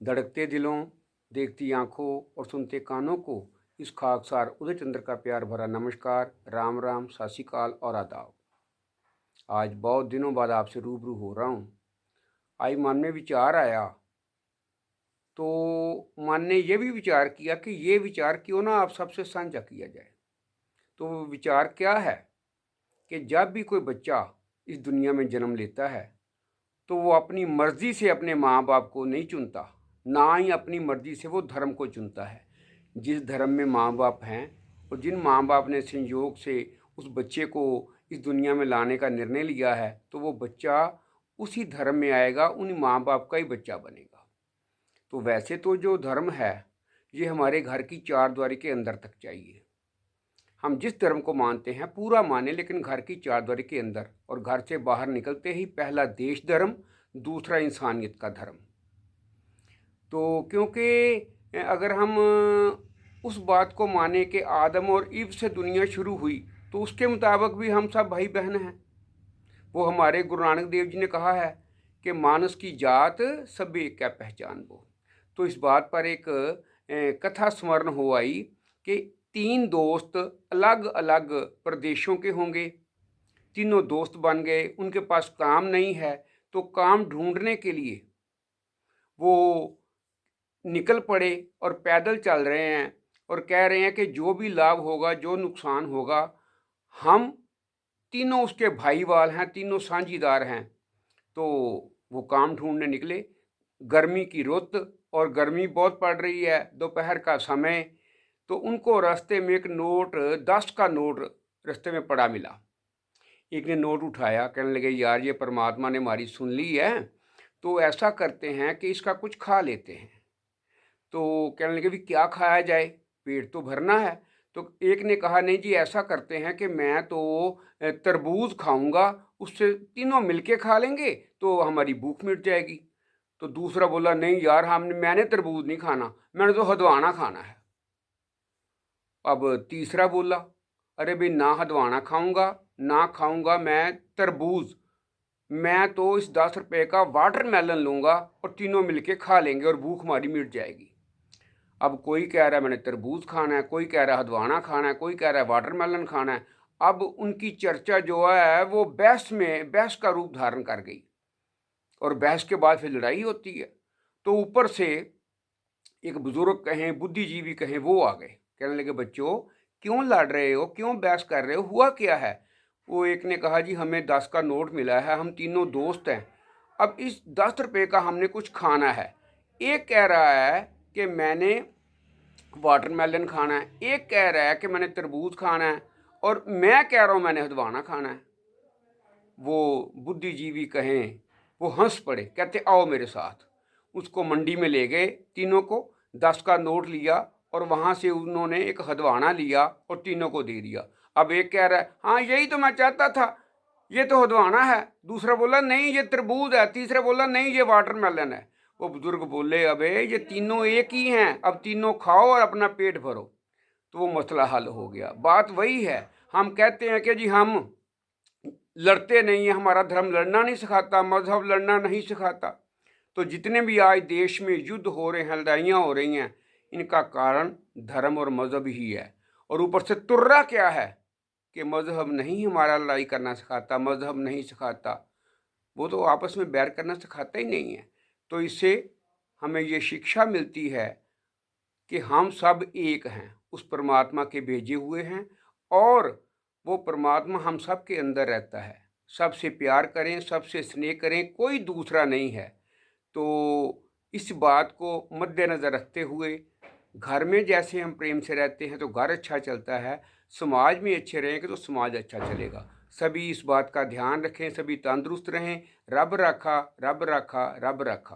धड़कते दिलों, देखती आँखों और सुनते कानों को इस खाकसार उदय चंद्र का प्यार भरा नमस्कार, राम राम, सत श्री अकाल और आदाब। आज बहुत दिनों बाद आपसे रूबरू हो रहा हूँ। आज मन में विचार आया तो मन ने यह भी विचार किया कि ये विचार क्यों ना आप सबसे साझा किया जाए। तो विचार क्या है कि जब भी कोई बच्चा इस दुनिया में जन्म लेता है तो वो अपनी मर्ज़ी से अपने माँ बाप को नहीं चुनता, ना ही अपनी मर्ज़ी से वो धर्म को चुनता है। जिस धर्म में माँ बाप हैं और जिन माँ बाप ने संयोग से उस बच्चे को इस दुनिया में लाने का निर्णय लिया है, तो वो बच्चा उसी धर्म में आएगा, उन्हीं माँ बाप का ही बच्चा बनेगा। तो वैसे तो जो धर्म है ये हमारे घर की चारदीवारी के अंदर तक चाहिए। हम जिस धर्म को मानते हैं पूरा माने, लेकिन घर की चारदीवारी के अंदर, और घर से बाहर निकलते ही पहला देश धर्म, दूसरा इंसानियत का धर्म। तो क्योंकि अगर हम उस बात को माने कि आदम और ईव से दुनिया शुरू हुई, तो उसके मुताबिक भी हम सब भाई बहन हैं। वो हमारे गुरु नानक देव जी ने कहा है कि मानस की जात सब एक क्या पहचान वो। तो इस बात पर एक कथा स्मरण हो आई कि 3 दोस्त अलग अलग प्रदेशों के होंगे। तीनों दोस्त बन गए, उनके पास काम नहीं है, तो काम ढूंढने के लिए वो निकल पड़े और पैदल चल रहे हैं और कह रहे हैं कि जो भी लाभ होगा, जो नुकसान होगा, हम तीनों उसके भाईवाल हैं, तीनों साझीदार हैं। तो वो काम ढूंढने निकले। गर्मी की रुत और गर्मी बहुत पड़ रही है, दोपहर का समय। तो उनको रास्ते में एक नोट, 10 का नोट रास्ते में पड़ा मिला। एक ने नोट उठाया, कहने लगे यार ये परमात्मा ने हमारी सुन ली है, तो ऐसा करते हैं कि इसका कुछ खा लेते हैं। तो कहने लगे भी क्या खाया जाए, पेट तो भरना है। तो एक ने कहा नहीं जी ऐसा करते हैं कि मैं तो तरबूज खाऊंगा, उससे तीनों मिलके खा लेंगे तो हमारी भूख मिट जाएगी। तो दूसरा बोला नहीं यार मैंने तरबूज नहीं खाना, मैंने तो हदवाना खाना है। अब तीसरा बोला अरे भाई ना हदवाना खाऊंगा ना खाऊंगा मैं तरबूज, मैं तो इस 10 रुपए का वाटरमेलन लूँगा और तीनों मिलके खा लेंगे और भूख हमारी मिट जाएगी। अब कोई कह रहा है मैंने तरबूज खाना है, कोई कह रहा है हदवाना खाना है, कोई कह रहा है वाटरमेलन खाना है। अब उनकी चर्चा जो है वो बहस का रूप धारण कर गई और बहस के बाद फिर लड़ाई होती है। तो ऊपर से एक बुजुर्ग कहें, बुद्धिजीवी कहें, वो आ गए। कहने लगे बच्चों क्यों लड़ रहे हो, क्यों बहस कर रहे हो, हुआ क्या है। वो एक ने कहा जी हमें 10 का नोट मिला है, हम तीनों दोस्त हैं, अब इस 10 रुपए का हमने कुछ खाना है। एक कह रहा है कि मैंने वाटरमेलन खाना है, एक कह रहा है कि मैंने तरबूज खाना है, और मैं कह रहा हूँ मैंने हदवाना खाना है। वो बुद्धिजीवी कहें, वो हंस पड़े, कहते आओ मेरे साथ। उसको मंडी में ले गए, तीनों को 10 का नोट लिया और वहाँ से उन्होंने एक हदवाना लिया और तीनों को दे दिया। अब एक कह रहा है हाँ यही तो मैं चाहता था, ये तो हदवाना है। दूसरा बोला नहीं ये तरबूज है। तीसरा बोला नहीं ये वाटरमेलन है। वो बुजुर्ग बोले अबे ये तीनों एक ही हैं, अब तीनों खाओ और अपना पेट भरो। तो वो मसला हल हो गया। बात वही है, हम कहते हैं कि जी हम लड़ते नहीं हैं, हमारा धर्म लड़ना नहीं सिखाता, मजहब लड़ना नहीं सिखाता। तो जितने भी आज देश में युद्ध हो रहे हैं, लड़ाइयाँ हो रही हैं, इनका कारण धर्म और मजहब ही है। और ऊपर से तुर्रा क्या है कि मजहब नहीं हमारा लड़ाई करना सिखाता, मजहब नहीं सिखाता, वो तो आपस में बैर करना सिखाता ही नहीं है। तो इससे हमें ये शिक्षा मिलती है कि हम सब एक हैं, उस परमात्मा के भेजे हुए हैं, और वो परमात्मा हम सब के अंदर रहता है। सबसे प्यार करें, सबसे स्नेह करें, कोई दूसरा नहीं है। तो इस बात को मद्देनज़र रखते हुए घर में जैसे हम प्रेम से रहते हैं तो घर अच्छा चलता है, समाज में अच्छे रहेंगे तो समाज अच्छा चलेगा। सभी इस बात का ध्यान रखें, सभी तंदुरुस्त रहें। रब रखा, रब रखा, रब रखा।